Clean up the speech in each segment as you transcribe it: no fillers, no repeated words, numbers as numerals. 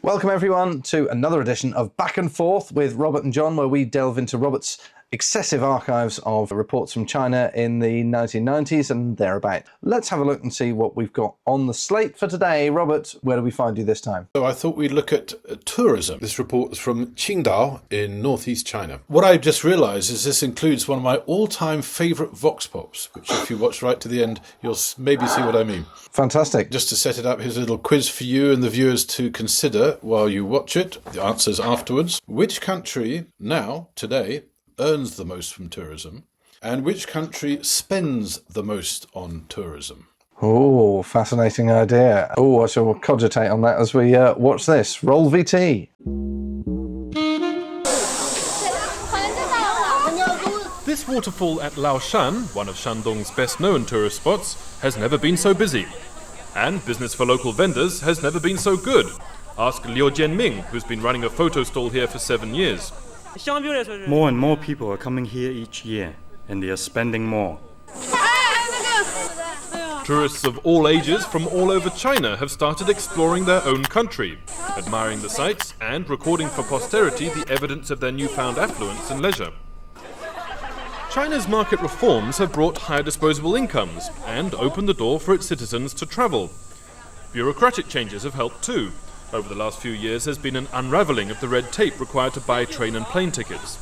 Welcome everyone to another edition of Back and Forth with Robert and John, where we delve into Robert's excessive archives of reports from China in the 1990s and thereabout. Let's have a look and see what we've got on the slate for today. Robert, where do we find you this time? So I thought we'd look at tourism. This report is from Qingdao in northeast China. What I just realised is this includes one of my all-time favourite vox-pops, which if you watch right to the end, you'll maybe see what I mean. Fantastic. Just to set it up, here's a little quiz for you and the viewers to consider while you watch it. The answers afterwards. Which country now, today, earns the most from tourism, and which country spends the most on tourism? Oh, fascinating idea. Oh, I shall cogitate on that as we watch this. Roll VT. This waterfall at Laoshan, one of Shandong's best-known tourist spots, has never been so busy. And business for local vendors has never been so good. Ask Liu Jianming, who's been running a photo stall here for 7 years. More and more people are coming here each year, and they are spending more. Tourists of all ages from all over China have started exploring their own country, admiring the sights and recording for posterity the evidence of their newfound affluence and leisure. China's market reforms have brought higher disposable incomes and opened the door for its citizens to travel. Bureaucratic changes have helped too. Over the last few years, there's been an unravelling of the red tape required to buy train and plane tickets.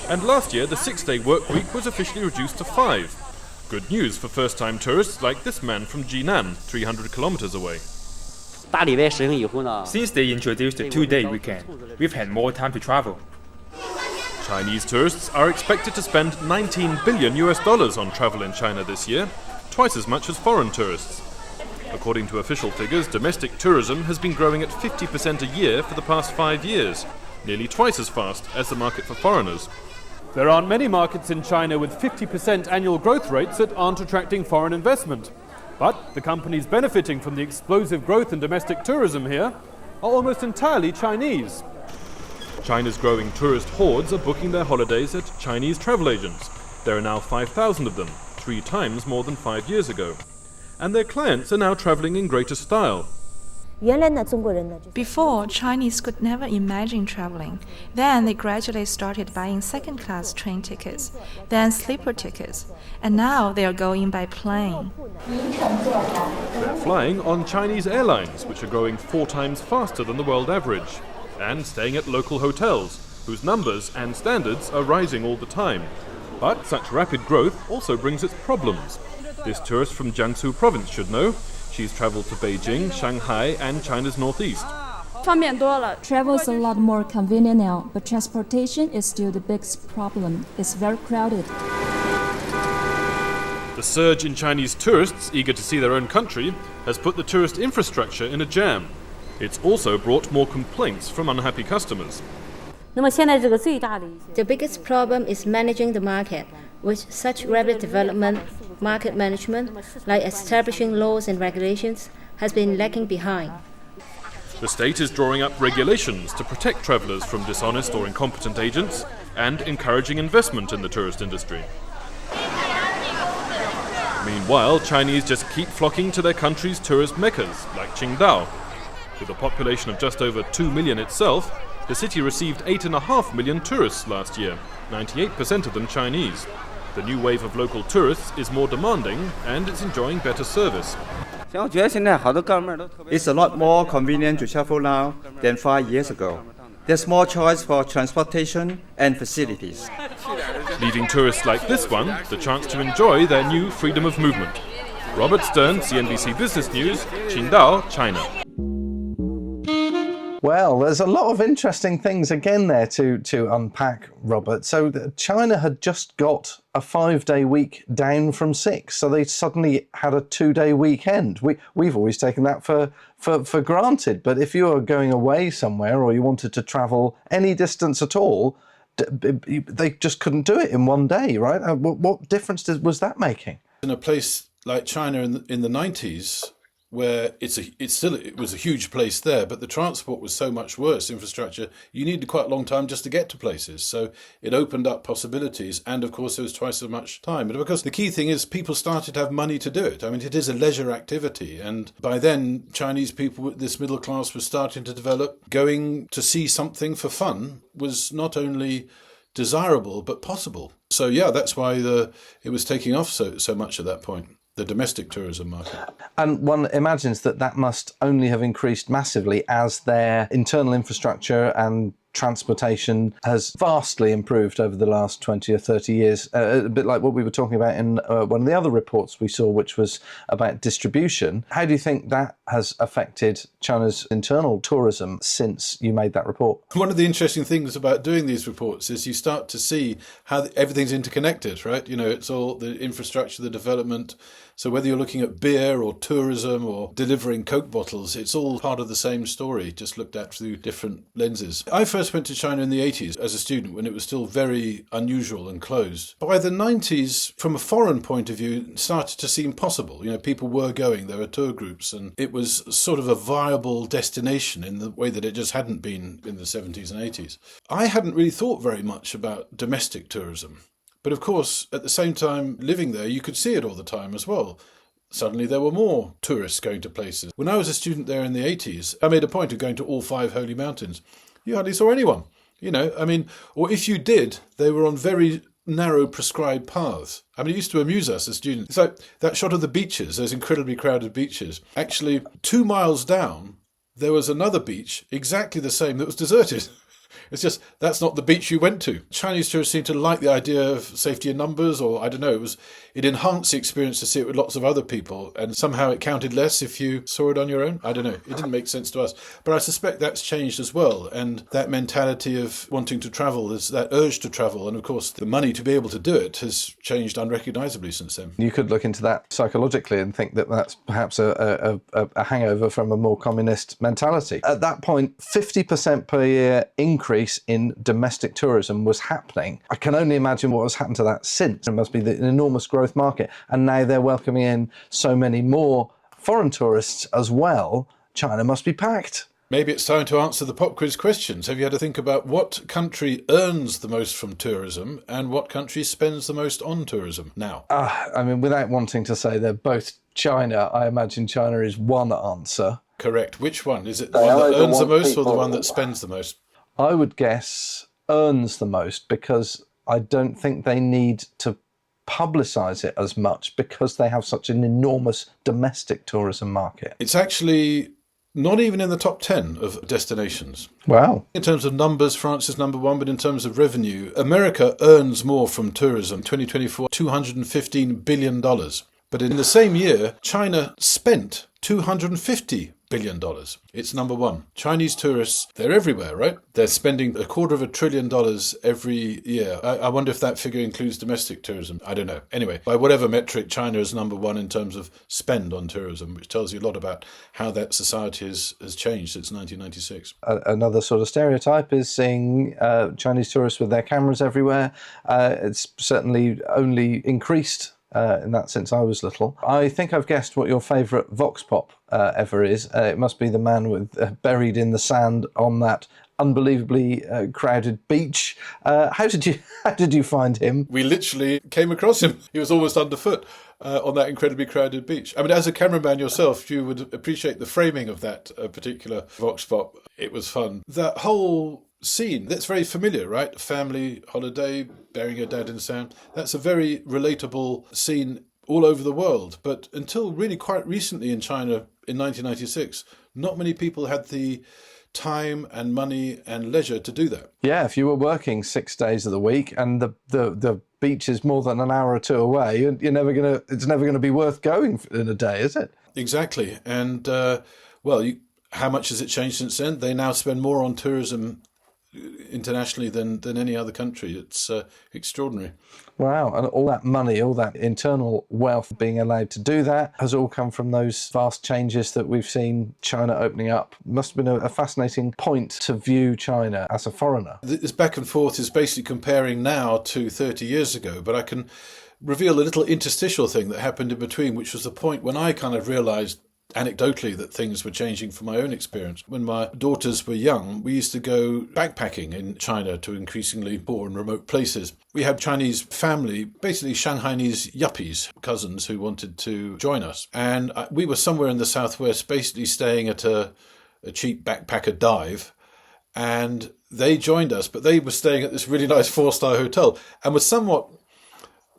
And last year, the 6-day work week was officially reduced to 5. Good news for first-time tourists like this man from Jinan, 300 kilometres away. Since they introduced the 2-day weekend, we've had more time to travel. Chinese tourists are expected to spend $19 billion on travel in China this year, twice as much as foreign tourists. According to official figures, domestic tourism has been growing at 50% a year for the past 5 years, nearly twice as fast as the market for foreigners. There aren't many markets in China with 50% annual growth rates that aren't attracting foreign investment. But the companies benefiting from the explosive growth in domestic tourism here are almost entirely Chinese. China's growing tourist hordes are booking their holidays at Chinese travel agents. There are now 5,000 of them, 3 times more than 5 years ago. And their clients are now travelling in greater style. Before, Chinese could never imagine traveling. Then they gradually started buying second-class train tickets, then sleeper tickets, and now they are going by plane. They're flying on Chinese airlines, which are growing 4 times faster than the world average, and staying at local hotels, whose numbers and standards are rising all the time. But such rapid growth also brings its problems. This tourist from Jiangsu province should know. She's travelled to Beijing, Shanghai and China's northeast. Travel is a lot more convenient now, but transportation is still the biggest problem. It's very crowded. The surge in Chinese tourists eager to see their own country has put the tourist infrastructure in a jam. It's also brought more complaints from unhappy customers. The biggest problem is managing the market. With such rapid development, market management, like establishing laws and regulations, has been lagging behind. The state is drawing up regulations to protect travellers from dishonest or incompetent agents and encouraging investment in the tourist industry. Meanwhile, Chinese just keep flocking to their country's tourist meccas, like Qingdao. With a population of just over 2 million itself, the city received 8.5 million tourists last year, 98% of them Chinese. The new wave of local tourists is more demanding and it's enjoying better service. It's a lot more convenient to travel now than 5 years ago. There's more choice for transportation and facilities. Leaving tourists like this one the chance to enjoy their new freedom of movement. Robert Stern, CNBC Business News, Qingdao, China. Well, there's a lot of interesting things again there to unpack, Robert. So China had just got a 5-day week down from 6, so they suddenly had a 2-day weekend. We've always taken that for granted, but if you were going away somewhere or you wanted to travel any distance at all, they just couldn't do it in 1 day, right? What difference was that making? In a place like China in the 90s, where it was a huge place there, but the transport was so much worse, infrastructure, you needed quite a long time just to get to places. So it opened up possibilities, and of course there was twice as much time. But because the key thing is people started to have money to do it. I mean, it is a leisure activity, and by then Chinese people, this middle class, was starting to develop. Going to see something for fun was not only desirable but possible. So yeah, that's why it was taking off so much at that point, the domestic tourism market. And one imagines that must only have increased massively as their internal infrastructure and transportation has vastly improved over the last 20 or 30 years, a bit like what we were talking about in one of the other reports we saw, which was about distribution. How do you think that has affected China's internal tourism since you made that report? One of the interesting things about doing these reports is you start to see how everything's interconnected, right? You know, it's all the infrastructure, the development. So whether you're looking at beer or tourism or delivering Coke bottles, it's all part of the same story, just looked at through different lenses. I first went to China in the 80s as a student when it was still very unusual and closed. By the 90s, from a foreign point of view, it started to seem possible. You know, people were going, there were tour groups, and it was sort of a viable destination in the way that it just hadn't been in the 70s and 80s. I hadn't really thought very much about domestic tourism. But of course, at the same time, living there, you could see it all the time as well. Suddenly there were more tourists going to places. When I was a student there in the 80s, I made a point of going to all 5 holy mountains. You hardly saw anyone, you know, I mean, or if you did, they were on very narrow prescribed paths. I mean, it used to amuse us as students. It's like that shot of the beaches, those incredibly crowded beaches. Actually, 2 miles down, there was another beach, exactly the same, that was deserted. It's just, that's not the beach you went to. Chinese tourists seem to like the idea of safety in numbers, or I don't know, it enhanced the experience to see it with lots of other people, and somehow it counted less if you saw it on your own. I don't know, it didn't make sense to us. But I suspect that's changed as well, and that mentality of wanting to travel, there's that urge to travel, and of course the money to be able to do it has changed unrecognisably since then. You could look into that psychologically and think that that's perhaps a hangover from a more communist mentality. At that point, 50% per year increase in domestic tourism was happening. I can only imagine what has happened to that since. It must be an enormous growth market, and now they're welcoming in so many more foreign tourists as well. China must be packed. Maybe it's time to answer the pop quiz questions. Have you had to think about what country earns the most from tourism and what country spends the most on tourism now? I mean, without wanting to say they're both China, I imagine China is one answer. Correct. Which one? Is it the one that earns the most or the one that spends the most? I would guess earns the most, because I don't think they need to publicise it as much because they have such an enormous domestic tourism market. It's actually not even in the top 10 of destinations. Wow. In terms of numbers, France is number 1, but in terms of revenue, America earns more from tourism. 2024, $215 billion. But in the same year, China spent $250 billion. It's number 1. Chinese tourists, they're everywhere, right? They're spending $250 billion every year. I wonder if that figure includes domestic tourism. I don't know. Anyway, by whatever metric, China is number 1 in terms of spend on tourism, which tells you a lot about how that society has changed since 1996. Another sort of stereotype is seeing Chinese tourists with their cameras everywhere. It's certainly only increased in that since I was little. I think I've guessed what your favourite vox-pop ever is. It must be the man with buried in the sand on that unbelievably crowded beach. How did you find him? We literally came across him. He was almost underfoot on that incredibly crowded beach. I mean, as a cameraman yourself, you would appreciate the framing of that particular vox-pop. It was fun. That whole scene, that's very familiar, right? Family holiday, burying your dad in the sand. That's a very relatable scene all over the world. But until really quite recently in China in 1996, not many people had the time and money and leisure to do that. Yeah, if you were working 6 days of the week and the beach is more than an hour or two away, it's never gonna be worth going in a day, is it? Exactly. And how much has it changed since then? They now spend more on tourism internationally than any other country. It's extraordinary. Wow, and all that money, all that internal wealth being allowed to do that has all come from those vast changes that we've seen China opening up. Must have been a fascinating point to view China as a foreigner. This back and forth is basically comparing now to 30 years ago, but I can reveal a little interstitial thing that happened in between, which was the point when I kind of realised anecdotally that things were changing from my own experience. When my daughters were young, we used to go backpacking in China to increasingly poor and remote places. We had Chinese family, basically Shanghainese yuppies, cousins who wanted to join us. And we were somewhere in the southwest, basically staying at a cheap backpacker dive. And they joined us, but they were staying at this really nice 4-star hotel and were somewhat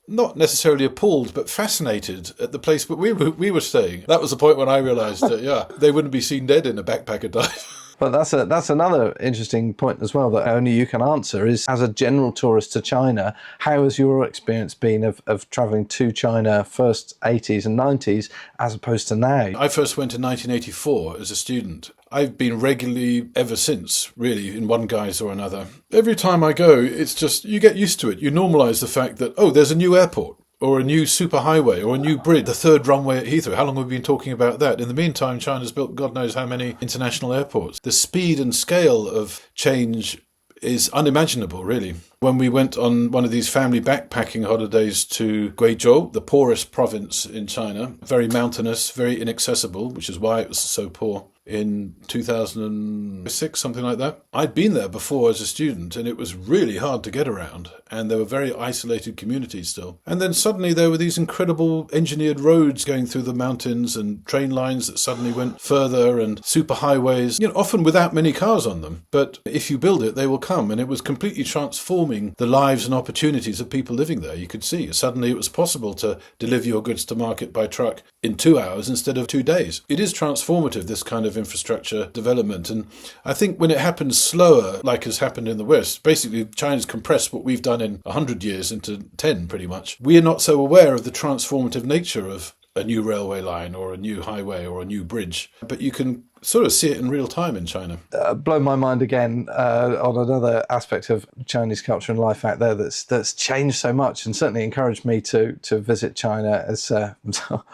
not necessarily appalled, but fascinated at the place where we were staying. That was the point when I realised that, they wouldn't be seen dead in a backpacker dive. But that's another interesting point as well that only you can answer is, as a general tourist to China, how has your experience been of travelling to China first 80s and 90s as opposed to now? I first went in 1984 as a student. I've been regularly ever since, really, in one guise or another. Every time I go, it's just, you get used to it. You normalise the fact that, there's a new airport, or a new superhighway, or a new bridge, the third runway at Heathrow. How long have we been talking about that? In the meantime, China's built God knows how many international airports. The speed and scale of change is unimaginable, really. When we went on one of these family backpacking holidays to Guizhou, the poorest province in China, very mountainous, very inaccessible, which is why it was so poor, in 2006, something like that. I'd been there before as a student, and it was really hard to get around, and there were very isolated communities still. And then suddenly there were these incredible engineered roads going through the mountains and train lines that suddenly went further and superhighways, often without many cars on them. But if you build it, they will come, and it was completely transforming the lives and opportunities of people living there. You could see suddenly it was possible to deliver your goods to market by truck in 2 hours instead of 2 days. It is transformative, this kind of infrastructure development. And I think when it happens slower, like has happened in the West, basically China's compressed what we've done in 100 years into 10 pretty much. We are not so aware of the transformative nature of a new railway line or a new highway or a new bridge, but you can sort of see it in real time in China. Blown my mind again on another aspect of Chinese culture and life out there that's changed so much, and certainly encouraged me to visit China. It's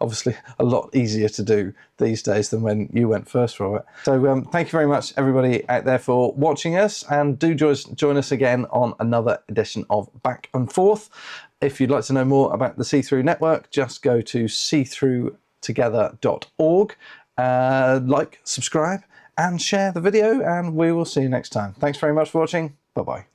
obviously a lot easier to do these days than when you went first, Robert. So thank you very much, everybody out there, for watching us, and do join us again on another edition of Back and Forth. If you'd like to know more about the See-Through Network, just go to seethroughtogether.org. Like, subscribe, and share the video, and we will see you next time. Thanks very much for watching. Bye-bye.